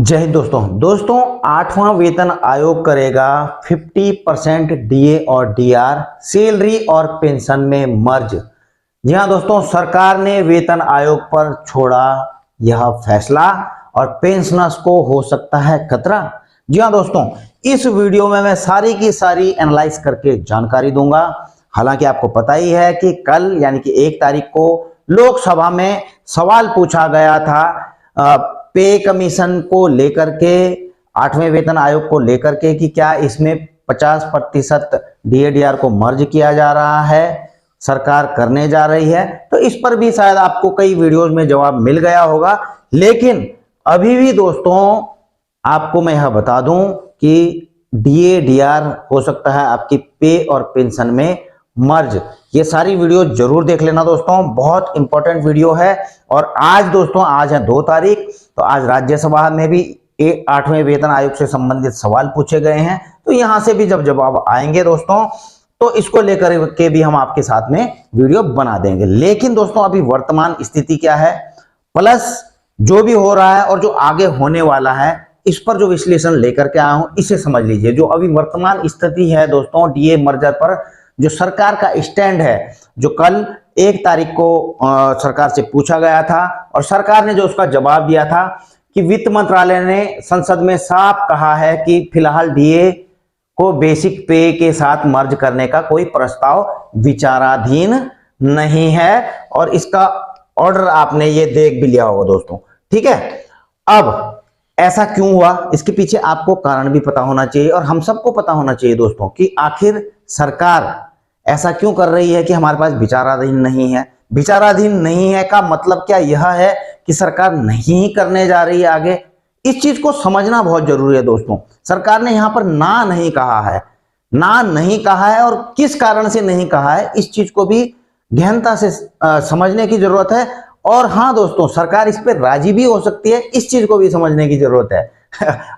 जय हिंद दोस्तों आठवां वेतन आयोग करेगा 50% डीए और डीआर सैलरी और पेंशन में मर्ज। जी हाँ दोस्तों, सरकार ने वेतन आयोग पर छोड़ा यह फैसला और पेंशनर्स को हो सकता है खतरा। जी हाँ दोस्तों, इस वीडियो में मैं सारी की सारी एनालाइज करके जानकारी दूंगा। हालांकि आपको पता ही है कि कल यानी कि 1 तारीख को लोकसभा में सवाल पूछा गया था पे कमीशन को लेकर के, 8वें वेतन आयोग को लेकर के कि क्या इसमें 50% डीएडीआर को मर्ज किया जा रहा है, सरकार करने जा रही है। तो इस पर भी शायद आपको कई वीडियोस में जवाब मिल गया होगा, लेकिन अभी भी दोस्तों आपको मैं यह बता दूं कि डीएडीआर हो सकता है आपकी पे और पेंशन में मर्ज। ये सारी वीडियो जरूर देख लेना दोस्तों, बहुत इंपॉर्टेंट वीडियो है। और आज दोस्तों, आज है 2 तारीख, तो आज राज्यसभा में भी 8वें वेतन आयोग से संबंधित सवाल पूछे गए हैं। तो यहां से भी जब जवाब आएंगे दोस्तों, तो इसको लेकर के भी हम आपके साथ में वीडियो बना देंगे। लेकिन दोस्तों अभी वर्तमान स्थिति क्या है, प्लस जो भी हो रहा है और जो आगे होने वाला है, इस पर जो विश्लेषण लेकर के आया हूं इसे समझ लीजिए। जो अभी वर्तमान स्थिति है दोस्तों डीए मर्जर पर, जो सरकार का स्टैंड है, जो कल 1 तारीख को सरकार से पूछा गया था और सरकार ने जो उसका जवाब दिया था कि वित्त मंत्रालय ने संसद में साफ कहा है कि फिलहाल डीए को बेसिक पे के साथ मर्ज करने का कोई प्रस्ताव विचाराधीन नहीं है। और इसका ऑर्डर आपने ये देख भी लिया होगा दोस्तों, ठीक है। अब ऐसा क्यों हुआ, इसके पीछे आपको कारण भी पता होना चाहिए और हम सबको पता होना चाहिए दोस्तों कि आखिर सरकार ऐसा क्यों कर रही है कि हमारे पास विचाराधीन नहीं है। विचाराधीन नहीं है का मतलब क्या यह है कि सरकार नहीं करने जा रही है आगे? इस चीज को समझना बहुत जरूरी है दोस्तों। सरकार ने यहां पर ना नहीं कहा है, ना नहीं कहा है, और किस कारण से नहीं कहा है इस चीज को भी गहनता से समझने की जरूरत है। और हाँ दोस्तों, सरकार इस पर राजी भी हो सकती है, इस चीज को भी समझने की जरूरत है।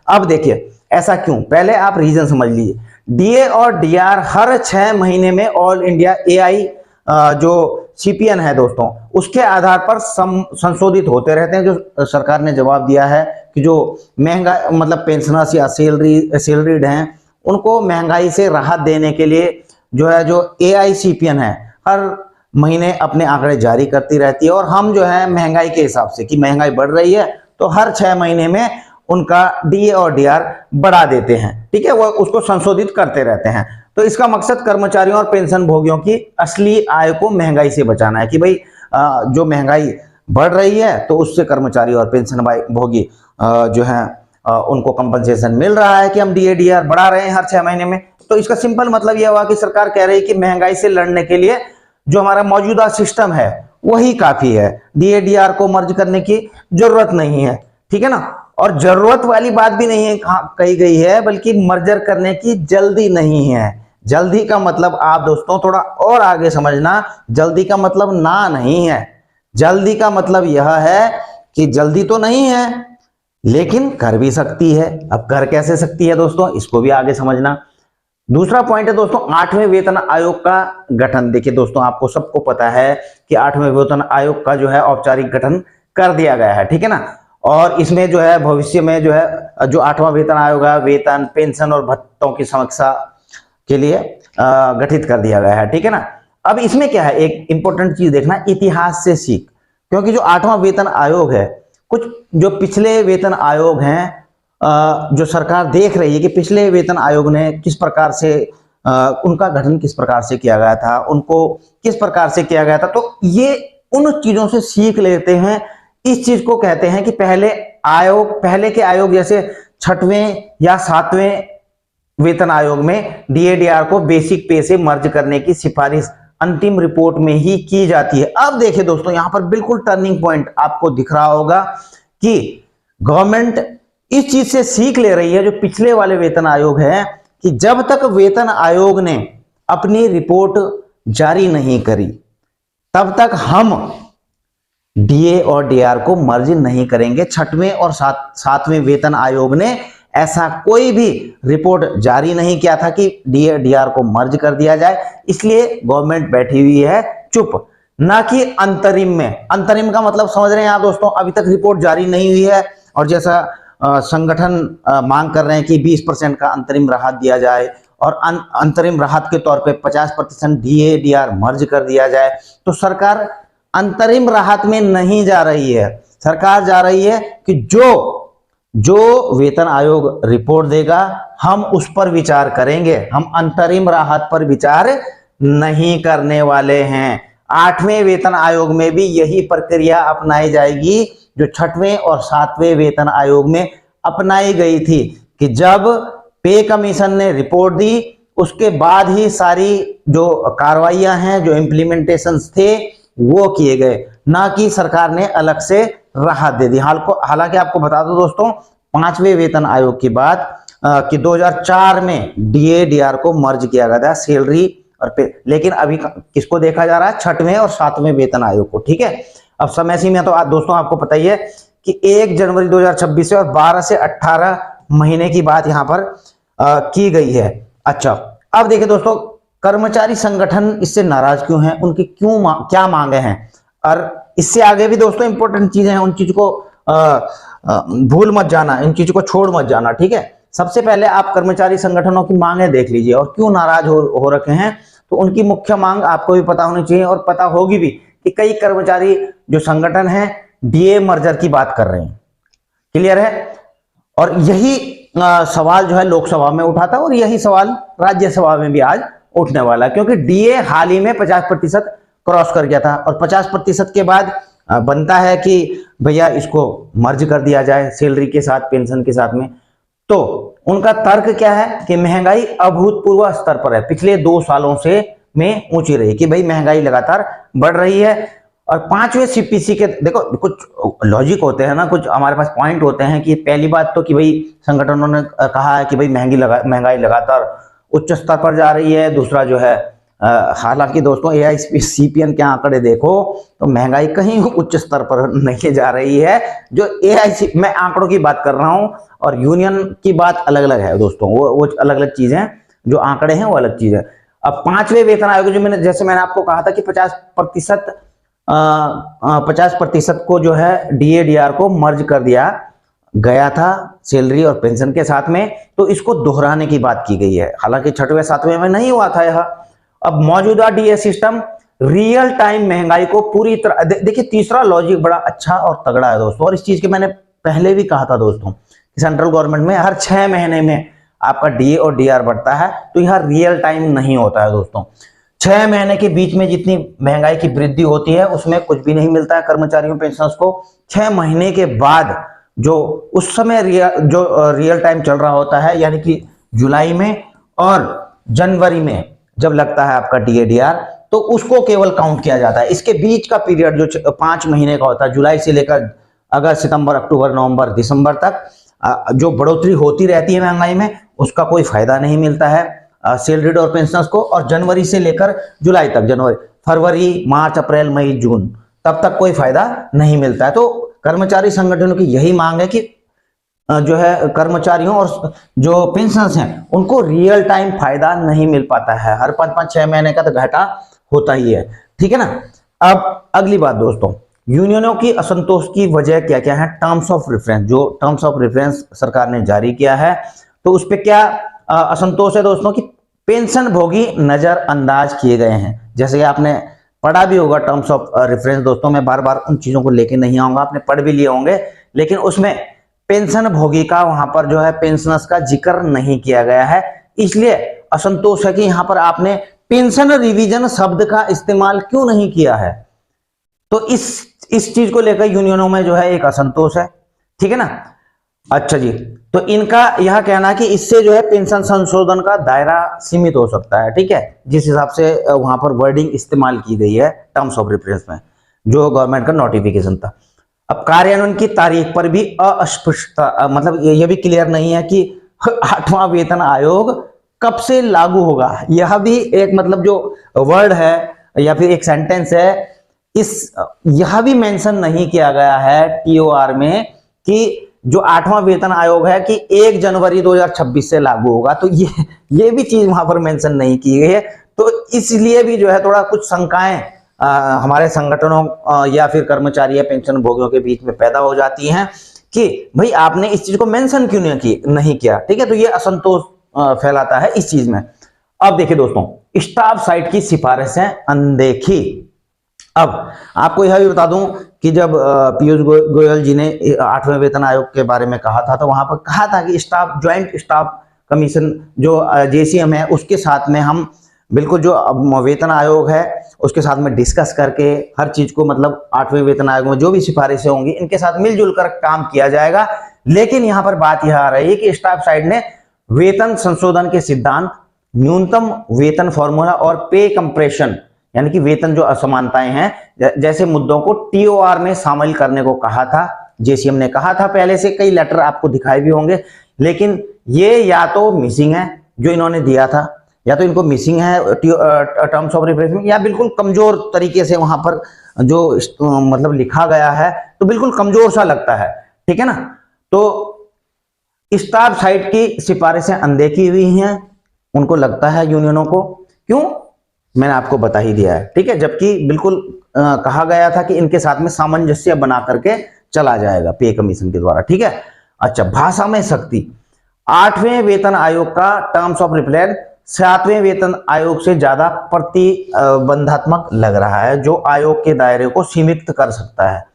अब देखिए ऐसा क्यों, पहले आप रीजन समझ लीजिए। डीए और डीआर हर 6 महीने में ऑल इंडिया एआई जो सीपीएन है दोस्तों, उसके आधार पर संशोधित होते रहते हैं। जो सरकार ने जवाब दिया है कि जो महंगा मतलब पेंशनर्स या सैलरीड हैं, उनको महंगाई से राहत देने के लिए जो है जो एआई सीपीएन है हर महीने अपने आंकड़े जारी करती रहती है। और हम जो है महंगाई के हिसाब से कि महंगाई बढ़ रही है तो हर 6 महीने में उनका डीए और डीआर बढ़ा देते हैं, ठीक है, वो उसको संशोधित करते रहते हैं। तो इसका मकसद कर्मचारियों और पेंशन भोगियों की असली आय को महंगाई से बचाना है कि भाई जो महंगाई बढ़ रही है तो उससे कर्मचारी और पेंशन भोगी जो है उनको कंपनसेशन मिल रहा है कि हम डीए डीआर बढ़ा रहे हैं हर 6 महीने में। तो इसका सिंपल मतलब यह हुआ कि सरकार कह रही है कि महंगाई से लड़ने के लिए जो हमारा मौजूदा सिस्टम है वही काफी है, डीए डीआर को मर्ज करने की जरूरत नहीं है, ठीक है ना। और जरूरत वाली बात भी नहीं है कही गई है, बल्कि मर्जर करने की जल्दी नहीं है। जल्दी का मतलब आप दोस्तों थोड़ा और आगे समझना, जल्दी का मतलब ना नहीं है। जल्दी का मतलब यह है कि जल्दी तो नहीं है लेकिन कर भी सकती है। अब कर कैसे सकती है दोस्तों, इसको भी आगे समझना। दूसरा पॉइंट है दोस्तों 8वें वेतन आयोग का गठन। देखिए दोस्तों, आपको सबको पता है कि 8वें वेतन आयोग का जो है औपचारिक गठन कर दिया गया है, ठीक है ना। और इसमें जो है भविष्य में जो है जो 8वां वेतन आयोग है वेतन, पेंशन और भत्तों की समीक्षा के लिए गठित कर दिया गया है, ठीक है ना। अब इसमें क्या है, एक इंपॉर्टेंट चीज देखना, इतिहास से सीख। क्योंकि जो 8वां वेतन आयोग है, कुछ जो पिछले वेतन आयोग हैं जो सरकार देख रही है कि पिछले वेतन आयोग ने किस प्रकार से उनका गठन किस प्रकार से किया गया था, उनको किस प्रकार से किया गया था, तो ये उन चीजों से सीख लेते हैं। इस चीज को कहते हैं कि पहले के आयोग जैसे 6वें या 7वें वेतन आयोग में डीएडीआर को बेसिक पे से मर्ज करने की सिफारिश अंतिम रिपोर्ट में ही की जाती है। अब देखिए दोस्तों, यहां पर बिल्कुल टर्निंग पॉइंट आपको दिख रहा होगा कि गवर्नमेंट इस चीज से सीख ले रही है, जो पिछले वाले वेतन आयोग है, कि जब तक वेतन आयोग ने अपनी रिपोर्ट जारी नहीं करी तब तक हम डीए और डीआर को मर्ज नहीं करेंगे। 6वें और 7वें वेतन आयोग ने ऐसा कोई भी रिपोर्ट जारी नहीं किया था कि डीए डीआर को मर्ज कर दिया जाए, इसलिए गवर्नमेंट बैठी हुई है चुप। ना कि अंतरिम में। अंतरिम का मतलब समझ रहे हैं आप दोस्तों, अभी तक रिपोर्ट जारी नहीं हुई है और जैसा संगठन मांग कर रहे हैं कि 20% का अंतरिम राहत दिया जाए और अंतरिम राहत के तौर पे 50% डीए डीआर मर्ज कर दिया जाए। तो सरकार अंतरिम राहत में नहीं जा रही है, सरकार जा रही है कि जो वेतन आयोग रिपोर्ट देगा हम उस पर विचार करेंगे, हम अंतरिम राहत पर विचार नहीं करने वाले हैं। 8वें वेतन आयोग में भी यही प्रक्रिया अपनाई जाएगी जो 6वें और 7वें वेतन आयोग में अपनाई गई थी कि जब पे कमीशन ने रिपोर्ट दी उसके बाद ही सारी जो कार्रवाइयां हैं, जो इम्प्लीमेंटेशंस थे वो किए गए, ना कि सरकार ने अलग से राहत दे दी। हालांकि आपको बता दो दोस्तों, 5वें वेतन आयोग की बात कि 2004 में डीए डीआर को मर्ज किया गया था, सैलरी और पे, लेकिन अभी किसको देखा जा रहा है? 6वें और 7वें वेतन आयोग को। ठीक है, अब समय सीमा तो दोस्तों आपको पता ही है कि 1 जनवरी 2026 से और 12 से 18 महीने की बात यहां पर की गई है। अच्छा, अब देखिए दोस्तों, कर्मचारी संगठन इससे नाराज क्यों हैं, उनकी क्या मांगे हैं, और इससे आगे भी दोस्तों इंपॉर्टेंट चीजें हैं, उन चीज को भूल मत जाना, इन चीजों को छोड़ मत जाना। ठीक है, सबसे पहले आप कर्मचारी संगठनों की मांगे देख लीजिए और क्यों नाराज हो रखे हैं। तो उनकी मुख्य मांग आपको भी पता होनी चाहिए और पता होगी भी कि कई कर्मचारी जो संगठन है डीए मर्जर की बात कर रहे हैं। क्लियर है? और यही सवाल जो है लोकसभा में उठा था और यही सवाल राज्यसभा में भी आज उठने वाला है, क्योंकि डीए हाल ही में 50% क्रॉस कर गया था और 50% के बाद बनता है कि भैया इसको मर्ज कर दिया जाए सैलरी के साथ, पेंशन के साथ में। तो उनका तर्क क्या है कि महंगाई अभूतपूर्व स्तर पर है, पिछले 2 सालों से में ऊंची रही, कि भाई महंगाई लगातार बढ़ रही है। और 5वें सीपीसी के देखो कुछ लॉजिक होते हैं ना, कुछ हमारे पास पॉइंट होते हैं कि पहली बात तो कि भाई संगठनों ने कहा है कि भाई महंगाई लगातार उच्च स्तर पर जा रही है। दूसरा जो है हालांकि दोस्तों एआईसीपीएन के आंकड़े देखो तो महंगाई कहीं उच्च स्तर पर नहीं जा रही है। जो मैं आंकड़ों की बात कर रहा हूं और यूनियन की बात अलग अलग है दोस्तों, वो अलग अलग चीजें हैं, जो आंकड़े हैं वो अलग चीज है। अब 5वें वेतन आयोग जो जैसे मैंने आपको कहा था कि 50% को जो है डीए डीआर को मर्ज कर दिया गया था सैलरी और पेंशन के साथ में, तो इसको दोहराने की बात की गई है। हालांकि 6वें 7वें में नहीं हुआ था यह। अब मौजूदा डीए सिस्टम रियल टाइम महंगाई को पूरी तरह देखिए, तीसरा लॉजिक बड़ा अच्छा और तगड़ा है दोस्तों, और इस चीज के मैंने पहले भी कहा था दोस्तों कि सेंट्रल गवर्नमेंट में हर 6 महीने में आपका डीए और डीआर बढ़ता है, तो यह रियल टाइम नहीं होता है दोस्तों। 6 महीने के बीच में जितनी महंगाई की वृद्धि होती है उसमें कुछ भी नहीं मिलता है कर्मचारियों पेंशनर्स को। 6 महीने के बाद जो उस समय रियल टाइम चल रहा होता है, यानी कि जुलाई में और जनवरी में जब लगता है आपका डीए डीआर, तो उसको केवल काउंट किया जाता है। इसके बीच का पीरियड जो 5 महीने का होता है, जुलाई से लेकर अगस्त, सितंबर, अक्टूबर, नवंबर, दिसंबर तक जो बढ़ोतरी होती रहती है महंगाई में, उसका कोई फायदा नहीं मिलता है सैलरीड और पेंशनर्स को। और जनवरी से लेकर जुलाई तक, जनवरी, फरवरी, मार्च, अप्रैल, मई, जून, तब तक कोई फायदा नहीं मिलता है। तो कर्मचारी संगठनों की यही मांग है कि जो है कर्मचारियों और जो पेंशनर्स हैं उनको रियल टाइम फायदा नहीं मिल पाता है, हर 5-5-6 महीने का तो घाटा होता ही है। ठीक है ना? अब अगली बात दोस्तों, यूनियनों की असंतोष की वजह क्या क्या है? टर्म्स ऑफ रेफरेंस, जो टर्म्स ऑफ रेफरेंस सरकार ने जारी किया है, तो उस पर क्या असंतोष है दोस्तों कि पेंशन भोगी नजरअंदाज किए गए हैं। जैसे कि आपने पढ़ा भी होगा टर्म्स ऑफ रेफरेंस दोस्तों, मैं बार बार उन चीजों को लेके नहीं आऊंगा, आपने पढ़ भी लिए होंगे, लेकिन उसमें पेंशन भोगी का वहां पर जो है पेंशनर्स का जिक्र नहीं किया गया है, इसलिए असंतोष है कि यहां पर आपने पेंशन रिवीजन शब्द का इस्तेमाल क्यों नहीं किया है। तो इस चीज को लेकर यूनियनों में जो है एक असंतोष है। ठीक है ना? अच्छा जी, तो इनका यह कहना है कि इससे जो है पेंशन संशोधन का दायरा सीमित हो सकता है। ठीक है, जिस हिसाब से वहां पर वर्डिंग इस्तेमाल की गई है टर्म्स ऑफ रेफरेंस में, जो गवर्नमेंट का नोटिफिकेशन था। अब कार्यान्वयन की तारीख पर भी अस्पष्टता, मतलब ये भी क्लियर नहीं है कि 8वां वेतन आयोग कब से लागू होगा। यह भी एक मतलब जो वर्ड है या फिर एक सेंटेंस है, यह भी मेंशन नहीं किया गया है टीओआर में कि जो 8वां वेतन आयोग है कि 1 जनवरी 2026 से लागू होगा। तो ये भी चीज वहां पर मेंशन नहीं की गई है। तो इसलिए भी जो है थोड़ा कुछ शंकाएं हमारे संगठनों या फिर कर्मचारी या पेंशन भोगियों के बीच में पैदा हो जाती हैं कि भाई आपने इस चीज को मेंशन क्यों नहीं किया, ठीक है। तो ये असंतोष फैलाता है इस चीज में। अब देखिए दोस्तों, स्टाफ साइट की सिफारिशें अनदेखी। अब आपको यह भी बता दूं कि जब पीयूष गोयल जी ने 8वें वेतन आयोग के बारे में कहा था, तो वहां पर कहा था कि स्टाफ ज्वाइंट स्टाफ कमीशन जो जेसीएम है उसके साथ में हम बिल्कुल जो वेतन आयोग है उसके साथ में डिस्कस करके हर चीज को, मतलब 8वें वेतन आयोग में जो भी सिफारिशें होंगी इनके साथ मिलजुल कर काम किया जाएगा। लेकिन यहां पर बात यह आ रही है कि स्टाफ साइड ने वेतन संशोधन के सिद्धांत, न्यूनतम वेतन फॉर्मूला और पे कंप्रेशन यानी कि वेतन जो असमानताएं हैं जैसे मुद्दों को टीओआर में शामिल करने को कहा था। जेसीएम ने कहा था पहले से, कई लेटर आपको दिखाए भी होंगे, लेकिन ये या तो मिसिंग है जो इन्होंने दिया था, या तो इनको मिसिंग है टर्म्स ऑफ रेफरेंस में, या बिल्कुल कमजोर तरीके से वहां पर जो मतलब लिखा गया है तो बिल्कुल कमजोर सा लगता है, ठीक है ना। तो स्टाफ साइट की सिफारिशें अनदेखी हुई हैं, उनको लगता है यूनियनों को, क्यों मैंने आपको बता ही दिया है, ठीक है। जबकि बिल्कुल कहा गया था कि इनके साथ में सामंजस्य बना करके चला जाएगा पे कमीशन के द्वारा, ठीक है। अच्छा, भाषा में सख्ती। 8वें वेतन आयोग का टर्म्स ऑफ रेफरेंस 7वें वेतन आयोग से ज्यादा प्रतिबंधात्मक लग रहा है, जो आयोग के दायरे को सीमित कर सकता है।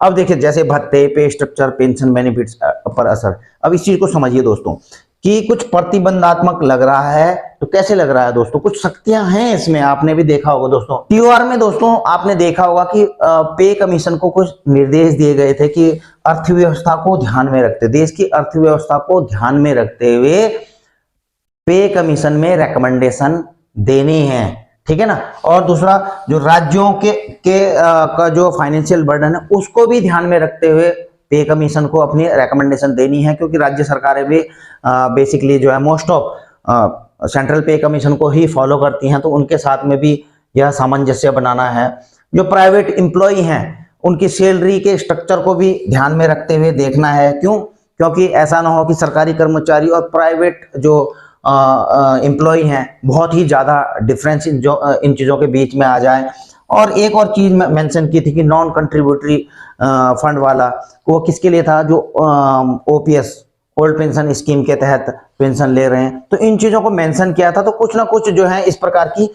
अब देखिए, जैसे भत्ते, पे स्ट्रक्चर, पेंशन बेनिफिट्स पर असर। अब इस चीज को समझिए दोस्तों कि कुछ प्रतिबंधात्मक लग रहा है, तो कैसे लग रहा है दोस्तों, कुछ शक्तियां हैं इसमें, आपने भी देखा होगा दोस्तों। टीओआर में दोस्तों आपने देखा होगा कि पे कमीशन को कुछ निर्देश दिए गए थे कि अर्थव्यवस्था को ध्यान में रखते, देश की अर्थव्यवस्था को ध्यान में रखते हुए पे कमीशन में रिकमेंडेशन देनी है, ठीक है ना। और दूसरा, जो राज्यों का जो फाइनेंशियल बर्डन है उसको भी ध्यान में रखते हुए पे कमीशन को अपनी रिकमेंडेशन देनी है, क्योंकि राज्य सरकारें भी बेसिकली जो है मोस्ट ऑफ सेंट्रल पे कमीशन को ही फॉलो करती हैं, तो उनके साथ में भी यह सामंजस्य बनाना है। जो प्राइवेट एम्प्लॉय हैं उनकी सैलरी के स्ट्रक्चर को भी ध्यान में रखते हुए देखना है, क्यों, क्योंकि ऐसा ना हो कि सरकारी कर्मचारी और प्राइवेट जो एम्प्लॉय हैं बहुत ही ज़्यादा डिफरेंस इन चीज़ों के बीच में आ जाए। और एक और चीज़ मैं मेंशन की थी कि नॉन कंट्रीब्यूटरी फंड वाला, वो किसके लिए था, जो ओपीएस ओल्ड पेंशन स्कीम के तहत पेंशन ले रहे हैं, तो इन चीज़ों को मेंशन किया था। तो कुछ ना कुछ जो है इस प्रकार की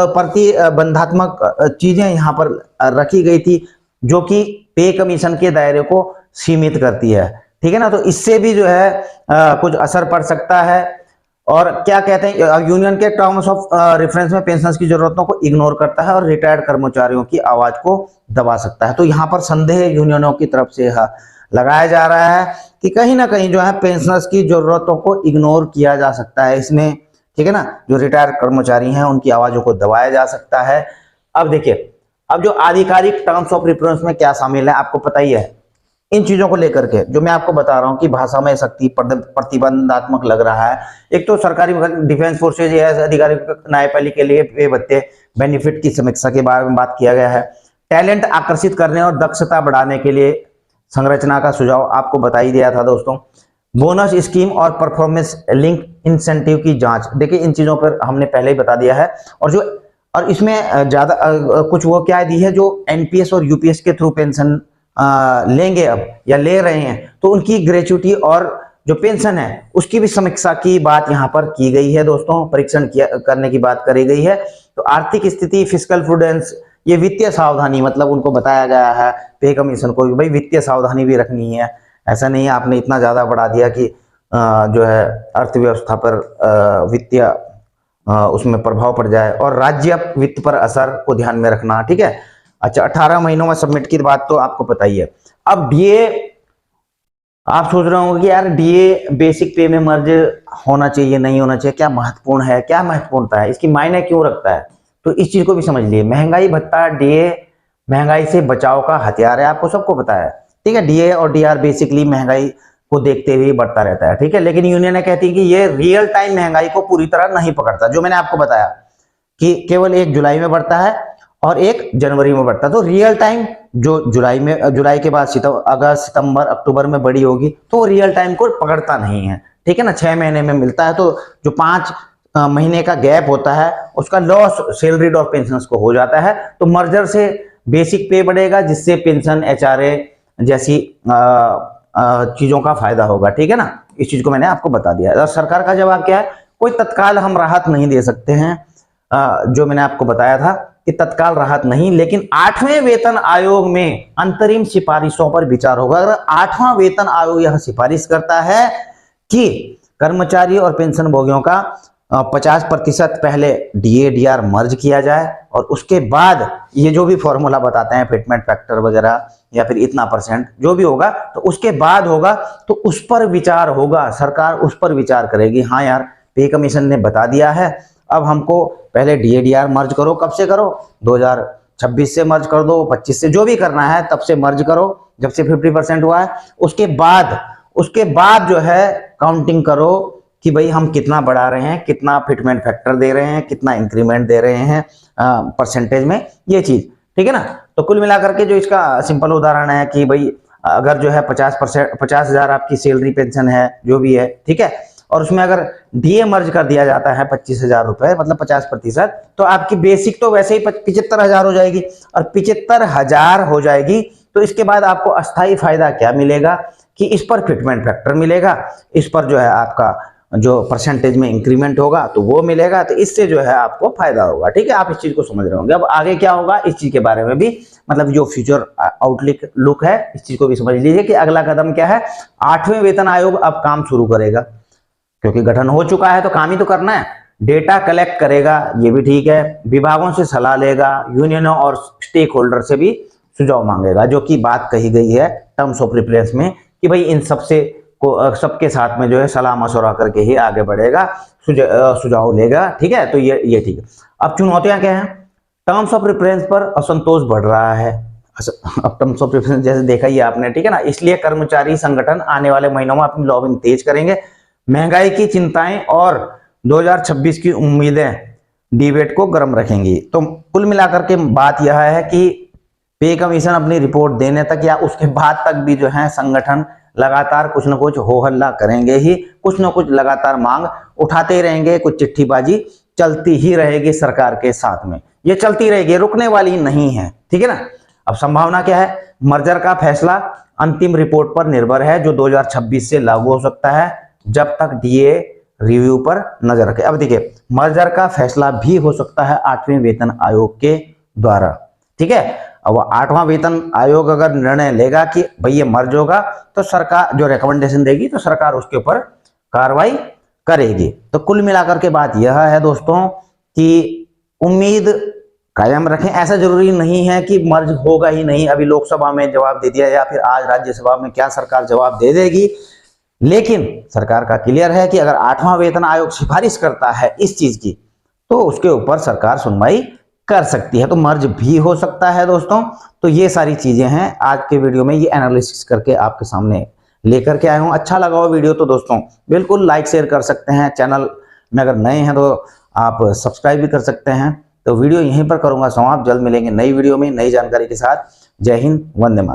प्रतिबंधात्मक चीज़ें यहाँ पर रखी गई थी, जो कि पे कमीशन के दायरे को सीमित करती है, ठीक है ना। तो इससे भी जो है कुछ असर पड़ सकता है। और क्या कहते हैं, यूनियन के टर्म्स ऑफ रेफरेंस में पेंशन की जरूरतों को इग्नोर करता है और रिटायर्ड कर्मचारियों की आवाज को दबा सकता है। तो यहाँ पर संदेह यूनियनों की तरफ से लगाया जा रहा है कि कहीं ना कहीं जो है पेंशनर्स की जरूरतों को इग्नोर किया जा सकता है इसमें, ठीक है ना। जो रिटायर्ड कर्मचारी हैं उनकी आवाजों को दबाया जा सकता है। अब देखिए, अब जो आधिकारिक टर्म्स ऑफ रेफरेंस में क्या शामिल है आपको पता ही है। इन चीजों को लेकर के जो मैं आपको बता रहा हूं कि भाषा में सख्ती, प्रतिबंधात्मक लग रहा है। एक तो सरकारी डिफेंस फोर्सेज अधिकारी न्यायपालिका के लिए पे भत्ते बेनिफिट की समीक्षा के बारे में बात किया गया है। टैलेंट आकर्षित करने और दक्षता बढ़ाने के लिए संरचना का सुझाव आपको बता ही दिया था दोस्तों। बोनस स्कीम और परफॉर्मेंस लिंक इंसेंटिव की जांच, देखिए इन चीजों पर हमने पहले ही बता दिया है। और इसमें ज्यादा कुछ वो क्या दी है, जो एनपीएस और यूपीएस के थ्रू पेंशन लेंगे अब या ले रहे हैं, तो उनकी ग्रेचुटी और जो पेंशन है उसकी भी समीक्षा की बात यहाँ पर की गई है दोस्तों, परीक्षण करने की बात करी गई है। तो आर्थिक स्थिति, फिस्कल प्रूडेंस, ये वित्तीय सावधानी, मतलब उनको बताया गया है पे कमीशन को भाई वित्तीय सावधानी भी रखनी है। ऐसा नहीं है आपने इतना ज्यादा बढ़ा दिया कि जो है अर्थव्यवस्था पर वित्तीय उसमें प्रभाव पड़ जाए। और राज्य वित्त पर असर को ध्यान में रखना, ठीक है। अच्छा, 18 महीनों में सबमिट की बात तो आपको पता ही है। अब डीए, आप सोच रहे होंगे कि यार डीए बेसिक पे में मर्ज होना चाहिए, नहीं होना चाहिए, क्या महत्वपूर्ण है, क्या महत्वपूर्णता है, इसकी मायने क्यों रखता है, तो इस चीज को भी समझ लिए। महंगाई भत्ता डीए महंगाई से बचाव का हथियार है, आपको सबको पता है, ठीक है। डीए और डीआर बेसिकली महंगाई को देखते हुए बढ़ता रहता है, ठीक है। लेकिन यूनियन कहती है कि ये रियल टाइम महंगाई को पूरी तरह नहीं पकड़ता, जो मैंने आपको बताया कि केवल 1 जुलाई में बढ़ता है और 1 जनवरी में बढ़ता है। तो रियल टाइम जो जुलाई के बाद अगस्त, सितंबर, अक्टूबर में बड़ी होगी, तो रियल टाइम को पकड़ता नहीं है, ठीक है ना। 6 महीने में मिलता है, तो जो 5 महीने का गैप होता है उसका लॉस सैलरीड और पेंशन को हो जाता है। तो मर्जर से बेसिक पे बढ़ेगा, जिससे पेंशन, एचआरए जैसी चीजों का फायदा होगा। ठीक है ना, इस चीज को मैंने आपको बता दिया। और सरकार का जवाब क्या है, कोई तत्काल हम राहत नहीं दे सकते हैं, जो मैंने आपको बताया था कि तत्काल राहत नहीं, लेकिन 8वें वेतन आयोग में अंतरिम सिफारिशों पर विचार होगा। अगर 8वां वेतन आयोग यह सिफारिश करता है कि कर्मचारी और पेंशन भोगियों का 50% पहले डीए डीआर मर्ज किया जाए, और उसके बाद ये जो भी फॉर्मूला बताते हैं फिटमेंट फैक्टर वगैरह या फिर इतना परसेंट जो भी होगा, तो उसके बाद होगा, तो उस पर विचार होगा, सरकार उस पर विचार करेगी। हाँ यार, पे कमीशन ने बता दिया है, अब हमको पहले डीए डीआर मर्ज करो। कब से करो, 2026 से मर्ज कर दो, 25 से, जो भी करना है तब से मर्ज करो, जब से 50% हुआ है। उसके बाद जो है काउंटिंग करो कि भाई हम कितना बढ़ा रहे हैं, कितना फिटमेंट फैक्टर दे रहे हैं, कितना इंक्रीमेंट दे रहे हैं परसेंटेज में, ये चीज। ठीक है ना। तो कुल मिलाकर के जो इसका सिंपल उदाहरण है कि भाई अगर जो है 50,000 आपकी सैलरी पेंशन है, जो भी है, ठीक है, और उसमें अगर डीए मर्ज कर दिया जाता है 25,000 रुपए, मतलब 50%, तो आपकी बेसिक तो वैसे ही 75,000 हो जाएगी, और 75,000 हो जाएगी तो इसके बाद आपको अस्थाई फायदा क्या मिलेगा कि इस पर फिटमेंट फैक्टर मिलेगा, इस पर जो है आपका जो परसेंटेज में इंक्रीमेंट होगा तो वो मिलेगा, तो इससे जो है आपको फायदा होगा। ठीक है, आप इस चीज को समझ रहे होंगे। अब आगे क्या होगा इस चीज के बारे में भी, मतलब जो फ्यूचर आउटलुक लुक है, इस चीज को भी समझ लीजिए कि अगला कदम क्या है। 8वें वेतन आयोग अब काम शुरू करेगा, क्योंकि गठन हो चुका है तो काम ही तो करना है। डेटा कलेक्ट करेगा, ये भी ठीक है, विभागों से सलाह लेगा, यूनियनों और स्टेक होल्डर से भी सुझाव मांगेगा, जो कि बात कही गई है टर्म्स ऑफ रेफरेंस में कि भाई इन सबके साथ में जो है सलाह मशवरा करके ही आगे बढ़ेगा, सुझाव लेगा। ठीक है, तो ये ठीक है। अब चुनौतियां क्या हैं, टर्म्स ऑफ रेफरेंस पर असंतोष बढ़ रहा है। अब टर्म्स ऑफ रेफरेंस जैसे देखा ही आपने, ठीक है ना, इसलिए कर्मचारी संगठन आने वाले महीनों में अपनी लॉबिंग तेज करेंगे। महंगाई की चिंताएं और 2026 की उम्मीदें डिबेट को गर्म रखेंगी। तो कुल मिलाकर के बात यह है कि पे कमीशन अपनी रिपोर्ट देने तक या उसके बाद तक भी जो है संगठन लगातार कुछ न कुछ हो हल्ला करेंगे ही, कुछ न कुछ लगातार मांग उठाते ही रहेंगे, कुछ चिट्ठीबाजी चलती ही रहेगी सरकार के साथ में, ये चलती रहेगी, रुकने वाली नहीं है। ठीक है ना। अब संभावना क्या है, मर्जर का फैसला अंतिम रिपोर्ट पर निर्भर है, जो 2026 से लागू हो सकता है, जब तक डीए रिव्यू पर नजर रखे। अब देखिए, मर्जर का फैसला भी हो सकता है 8वें वेतन आयोग के द्वारा। ठीक है, अब 8वां वेतन आयोग अगर निर्णय लेगा कि भाई ये मर्ज होगा, तो सरकार जो रिकमेंडेशन देगी तो सरकार उसके ऊपर कार्रवाई करेगी। तो कुल मिलाकर के बात यह है दोस्तों कि उम्मीद कायम रखें। ऐसा जरूरी नहीं है कि मर्ज होगा ही नहीं, अभी लोकसभा में जवाब दे दिया या फिर आज राज्यसभा में क्या सरकार जवाब दे देगी, लेकिन सरकार का क्लियर है कि अगर 8वां वेतन आयोग सिफारिश करता है इस चीज की, तो उसके ऊपर सरकार सुनवाई कर सकती है, तो मर्ज भी हो सकता है दोस्तों। तो ये सारी चीजें हैं आज के वीडियो में, ये एनालिसिस करके आपके सामने लेकर के आया हूं। अच्छा लगा हो वीडियो तो दोस्तों बिल्कुल लाइक शेयर कर सकते हैं। चैनल में अगर नए हैं तो आप सब्सक्राइब भी कर सकते हैं। तो वीडियो यहीं पर करूंगा समाप्त, जल्द मिलेंगे नई वीडियो में नई जानकारी के साथ। जय हिंद, वंदे मातरम।